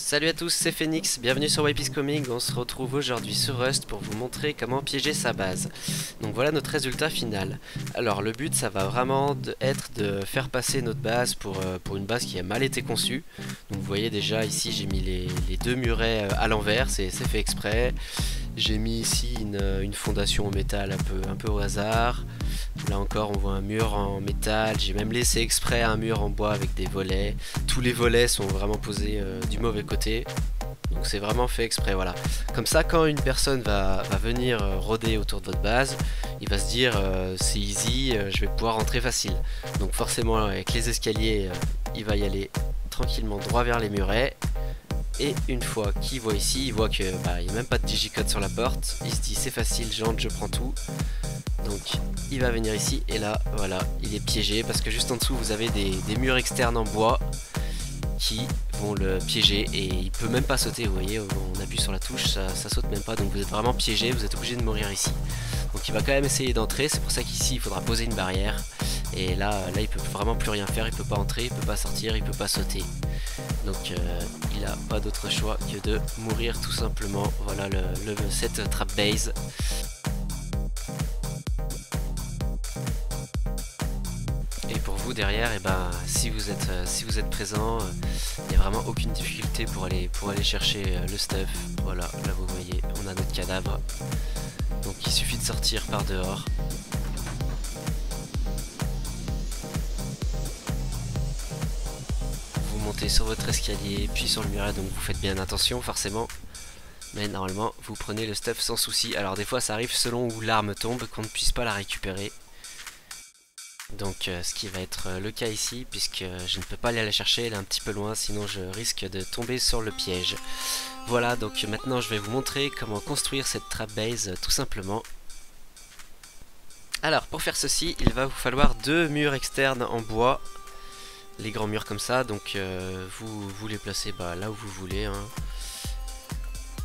Salut à tous, c'est Phoenix, bienvenue sur Wipiscoming. On se retrouve aujourd'hui sur Rust pour vous montrer comment piéger sa base. Donc voilà notre résultat final. Alors le but ça va vraiment être de faire passer notre base pour une base qui a mal été conçue. Donc vous voyez déjà ici j'ai mis les deux murets à l'envers, c'est fait exprès. J'ai mis ici une fondation en métal un peu au hasard. Là encore on voit un mur en métal, j'ai même laissé exprès un mur en bois avec des volets. Tous les volets sont vraiment posés du mauvais côté. Donc c'est vraiment fait exprès, voilà. Comme ça quand une personne va venir rôder autour de votre base, il va se dire c'est easy, je vais pouvoir rentrer facile. Donc forcément avec les escaliers, il va y aller tranquillement droit vers les murets. Et une fois qu'il voit ici, il voit que il n'y a même pas de digicode sur la porte. Il se dit c'est facile, j'entre, je prends tout. Donc il va venir ici et là voilà, il est piégé parce que juste en dessous vous avez des murs externes en bois qui vont le piéger et il peut même pas sauter. Vous voyez, on appuie sur la touche, ça saute même pas, donc vous êtes vraiment piégé, vous êtes obligé de mourir ici. Donc il va quand même essayer d'entrer, c'est pour ça qu'ici il faudra poser une barrière. Et là il peut vraiment plus rien faire, il peut pas entrer, il peut pas sortir, il peut pas sauter. Donc il a pas d'autre choix que de mourir tout simplement. Voilà cette trap base. Et pour vous derrière, si vous êtes présent, il n'y a vraiment aucune difficulté pour aller chercher le stuff. Voilà, là vous voyez, on a notre cadavre. Donc il suffit de sortir par dehors. Vous montez sur votre escalier, puis sur le muret, donc vous faites bien attention forcément. Mais normalement, vous prenez le stuff sans souci. Alors des fois ça arrive selon où l'arme tombe qu'on ne puisse pas la récupérer. Donc ce qui va être le cas ici, puisque je ne peux pas aller la chercher, elle est un petit peu loin, sinon je risque de tomber sur le piège. Voilà, donc maintenant je vais vous montrer comment construire cette trap base tout simplement. Alors pour faire ceci, il va vous falloir deux murs externes en bois, les grands murs comme ça, donc vous les placez là où vous voulez, hein.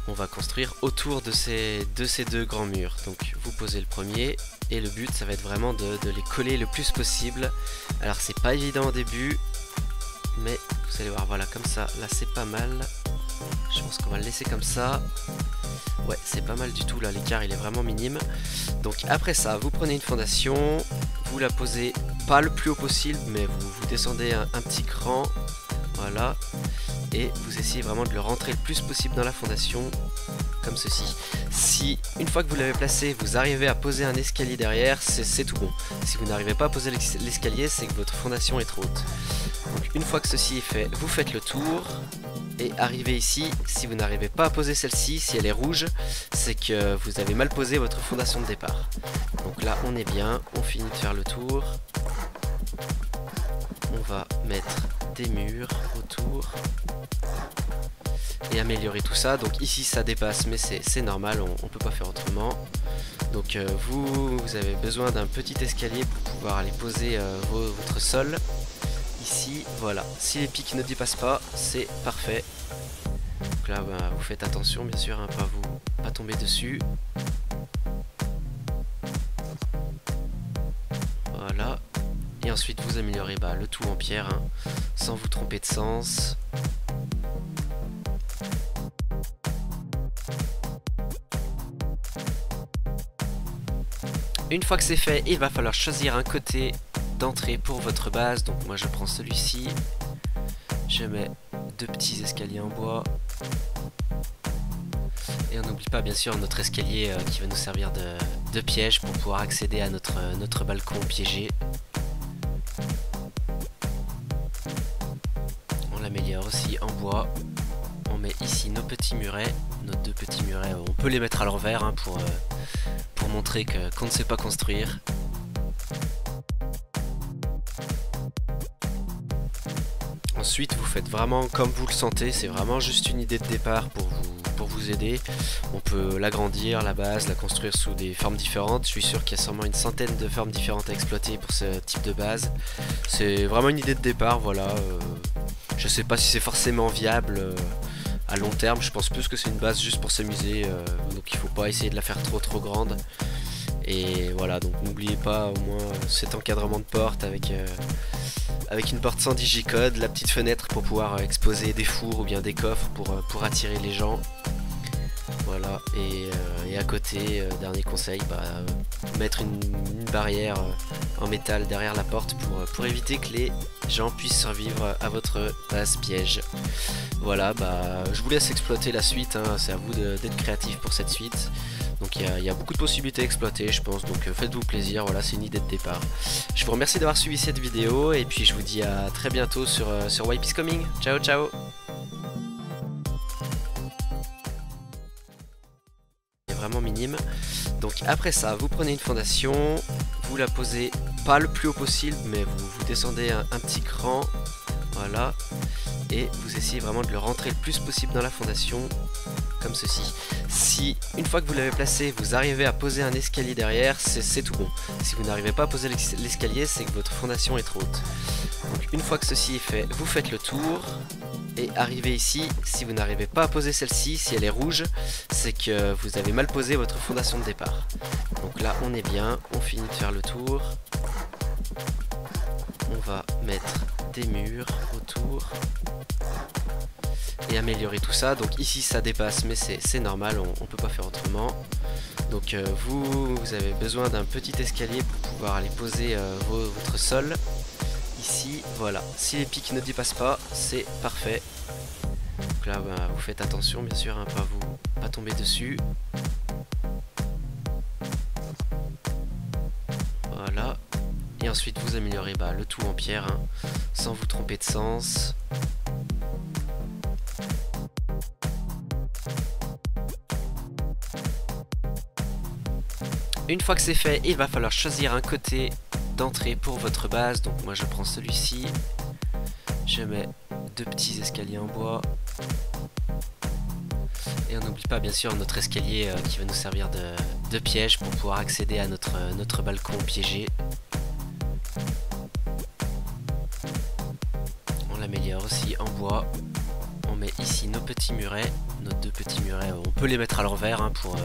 On va construire autour de ces deux grands murs. Donc vous posez le premier et le but ça va être vraiment de les coller le plus possible. Alors c'est pas évident au début, mais vous allez voir, voilà, comme ça, là c'est pas mal. Je pense qu'on va le laisser comme ça. Ouais, c'est pas mal du tout, là l'écart il est vraiment minime. Donc après ça, vous prenez une fondation, vous la posez pas le plus haut possible, mais vous descendez un petit cran. Voilà, et vous essayez vraiment de le rentrer le plus possible dans la fondation, comme ceci. Si une fois que vous l'avez placé, vous arrivez à poser un escalier derrière, c'est tout bon. Si vous n'arrivez pas à poser l'escalier, c'est que votre fondation est trop haute. Donc une fois que ceci est fait, vous faites le tour et arrivez ici. Si vous n'arrivez pas à poser celle-ci, si elle est rouge, c'est que vous avez mal posé votre fondation de départ. Donc là on est bien, on finit de faire le tour. On va mettre des murs autour et améliorer tout ça. Donc ici ça dépasse, mais c'est normal, on peut pas faire autrement. Donc vous avez besoin d'un petit escalier pour pouvoir aller poser votre sol ici. Voilà, si les pics ne dépassent pas, c'est parfait. Donc là vous faites attention bien sûr, hein, pas tomber dessus. Voilà. Et ensuite vous améliorez le tout en pierre, hein, sans vous tromper de sens. Une fois que c'est fait, il va falloir choisir un côté d'entrée pour votre base. Donc moi je prends celui-ci. Je mets deux petits escaliers en bois. Et on n'oublie pas bien sûr notre escalier qui va nous servir de piège pour pouvoir accéder à notre balcon piégé. On l'améliore aussi en bois. On met ici nos petits murets, nos deux petits murets. On peut les mettre à l'envers, hein, pour montrer qu'on ne sait pas construire. Ensuite vous faites vraiment comme vous le sentez, c'est vraiment juste une idée de départ pour vous aider. On peut l'agrandir, la base, la construire sous des formes différentes. Je suis sûr qu'il y a sûrement une centaine de formes différentes à exploiter pour ce type de base. C'est vraiment une idée de départ, voilà. Je sais pas si c'est forcément viable à long terme, je pense plus que c'est une base juste pour s'amuser, donc il faut pas essayer de la faire trop grande. Et voilà, donc n'oubliez pas au moins cet encadrement de porte avec avec une porte sans digicode, la petite fenêtre pour pouvoir exposer des fours ou bien des coffres pour attirer les gens. Voilà, et à côté, dernier conseil, mettre une barrière en métal derrière la porte pour éviter que les gens puissent survivre à votre base piège. Voilà, je vous laisse exploiter la suite, hein, c'est à vous d'être créatif pour cette suite. Donc il y a beaucoup de possibilités à exploiter, je pense, donc faites-vous plaisir, voilà, c'est une idée de départ. Je vous remercie d'avoir suivi cette vidéo, et puis je vous dis à très bientôt sur Wipe is Coming. Ciao ciao. Vraiment minime. Donc après ça, vous prenez une fondation, vous la posez pas le plus haut possible, mais vous descendez un petit cran, voilà, et vous essayez vraiment de le rentrer le plus possible dans la fondation, comme ceci. Si une fois que vous l'avez placé, vous arrivez à poser un escalier derrière, c'est tout bon. Si vous n'arrivez pas à poser l'escalier, c'est que votre fondation est trop haute. Donc une fois que ceci est fait, vous faites le tour. Et arrivé ici, si vous n'arrivez pas à poser celle-ci, si elle est rouge, c'est que vous avez mal posé votre fondation de départ. Donc là on est bien, on finit de faire le tour. On va mettre des murs autour et améliorer tout ça. Donc ici ça dépasse, mais c'est normal, on peut pas faire autrement. Donc vous avez besoin d'un petit escalier pour pouvoir aller poser votre sol. Ici, voilà, si les pics ne dépassent pas, c'est parfait. Donc là, vous faites attention, bien sûr, hein, pas tomber dessus. Voilà. Et ensuite, vous améliorez le tout en pierre, hein, sans vous tromper de sens. Une fois que c'est fait, il va falloir choisir un côté d'entrée pour votre base. Donc moi je prends celui-ci, je mets deux petits escaliers en bois et on n'oublie pas bien sûr notre escalier qui va nous servir de piège pour pouvoir accéder à notre balcon piégé. On l'améliore aussi en bois. On met ici nos petits murets, nos deux petits murets, on peut les mettre à l'envers, hein, pour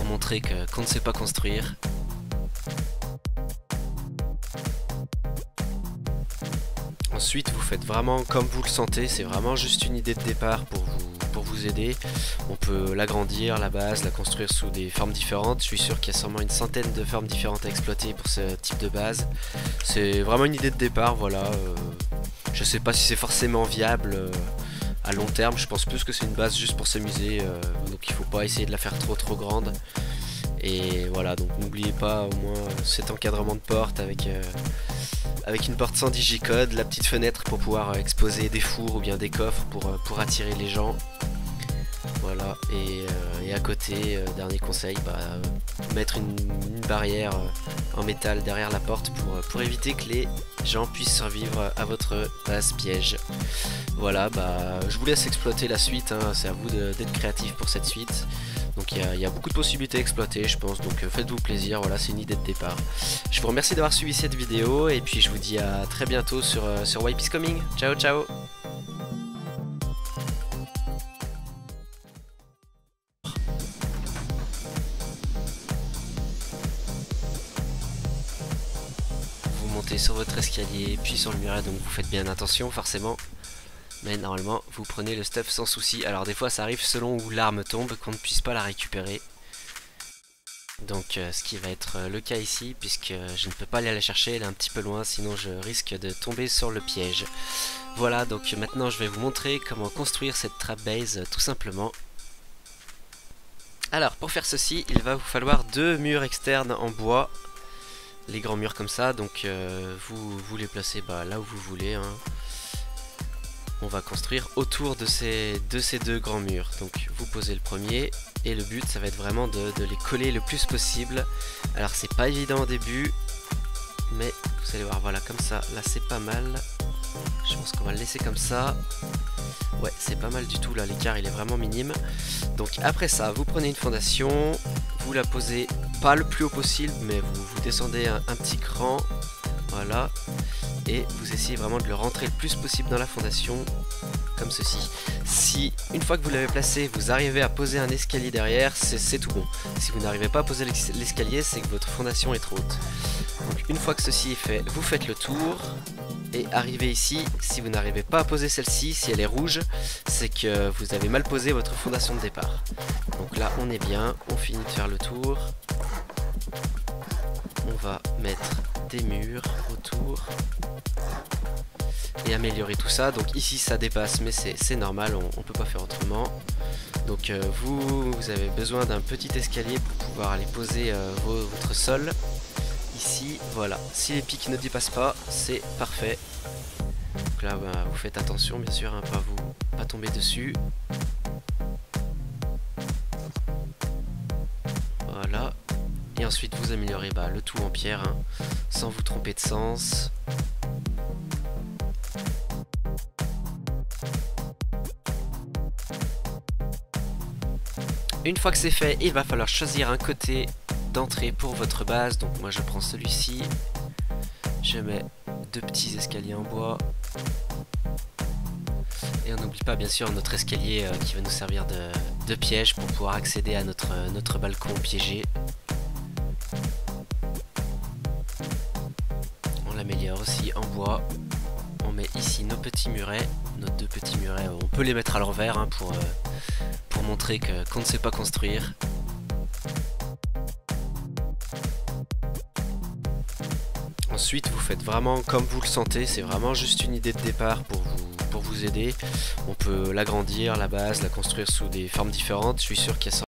montrer qu'on ne sait pas construire. Ensuite vous faites vraiment comme vous le sentez, c'est vraiment juste une idée de départ pour vous aider. On peut l'agrandir, la base, la construire sous des formes différentes. Je suis sûr qu'il y a sûrement une centaine de formes différentes à exploiter pour ce type de base. C'est vraiment une idée de départ, voilà. Je sais pas si c'est forcément viable à long terme, je pense plus que c'est une base juste pour s'amuser, donc il faut pas essayer de la faire trop grande. Et voilà, donc n'oubliez pas au moins cet encadrement de porte avec une porte sans digicode, la petite fenêtre pour pouvoir exposer des fours ou bien des coffres pour attirer les gens. Voilà, et à côté, dernier conseil, mettre une barrière en métal derrière la porte pour éviter que les gens puissent survivre à votre base piège. Voilà, je vous laisse exploiter la suite, hein, c'est à vous d'être créatif pour cette suite. Donc il y a beaucoup de possibilités à exploiter, je pense, donc faites-vous plaisir, voilà, c'est une idée de départ. Je vous remercie d'avoir suivi cette vidéo, et puis je vous dis à très bientôt sur Wipe is Coming. Ciao ciao. Vous montez sur votre escalier, puis sur le muret, donc vous faites bien attention forcément. Mais normalement vous prenez le stuff sans souci. Alors des fois ça arrive selon où l'arme tombe qu'on ne puisse pas la récupérer. Donc ce qui va être le cas ici, puisque je ne peux pas aller la chercher, elle est un petit peu loin, sinon je risque de tomber sur le piège. Voilà, donc maintenant je vais vous montrer comment construire cette trap base tout simplement. Alors pour faire ceci, il va vous falloir deux murs externes en bois. Les grands murs comme ça, donc vous les placez là où vous voulez, hein. On va construire autour de ces deux grands murs. Donc vous posez le premier, et le but ça va être vraiment de les coller le plus possible. Alors c'est pas évident au début, mais vous allez voir, voilà, comme ça, là c'est pas mal. Je pense qu'on va le laisser comme ça. Ouais, c'est pas mal du tout, là l'écart il est vraiment minime. Donc après ça, vous prenez une fondation, vous la posez pas le plus haut possible, mais vous descendez un petit cran, voilà, et vous essayez vraiment de le rentrer le plus possible dans la fondation, comme ceci. Si une fois que vous l'avez placé, vous arrivez à poser un escalier derrière, c'est tout bon. Si vous n'arrivez pas à poser l'escalier, c'est que votre fondation est trop haute. Donc une fois que ceci est fait, vous faites le tour, et arriver ici. Si vous n'arrivez pas à poser celle-ci, si elle est rouge, c'est que vous avez mal posé votre fondation de départ. Donc là on est bien, on finit de faire le tour. On va mettre des murs autour et améliorer tout ça. Donc ici ça dépasse, mais c'est normal, on peut pas faire autrement. Donc vous avez besoin d'un petit escalier pour pouvoir aller poser votre sol. Ici, voilà. Si les pics ne dépassent pas, c'est parfait. Donc là, bah, vous faites attention, bien sûr, hein, pas tomber dessus. Voilà. Et ensuite, vous améliorez le tout en pierre, hein, sans vous tromper de sens. Une fois que c'est fait, il va falloir choisir un côté d'entrée pour votre base. Donc moi je prends celui-ci. Je mets 2 petits escaliers en bois. Et on n'oublie pas bien sûr notre escalier qui va nous servir de piège pour pouvoir accéder à notre balcon piégé. On l'améliore aussi en bois. On met ici nos petits murets. Nos 2 petits murets, on peut les mettre à l'envers hein, pour montrer qu'on ne sait pas construire. Ensuite vous faites vraiment comme vous le sentez, c'est vraiment juste une idée de départ pour vous aider. On peut l'agrandir, la base, la construire sous des formes différentes. Je suis sûr qu'il y a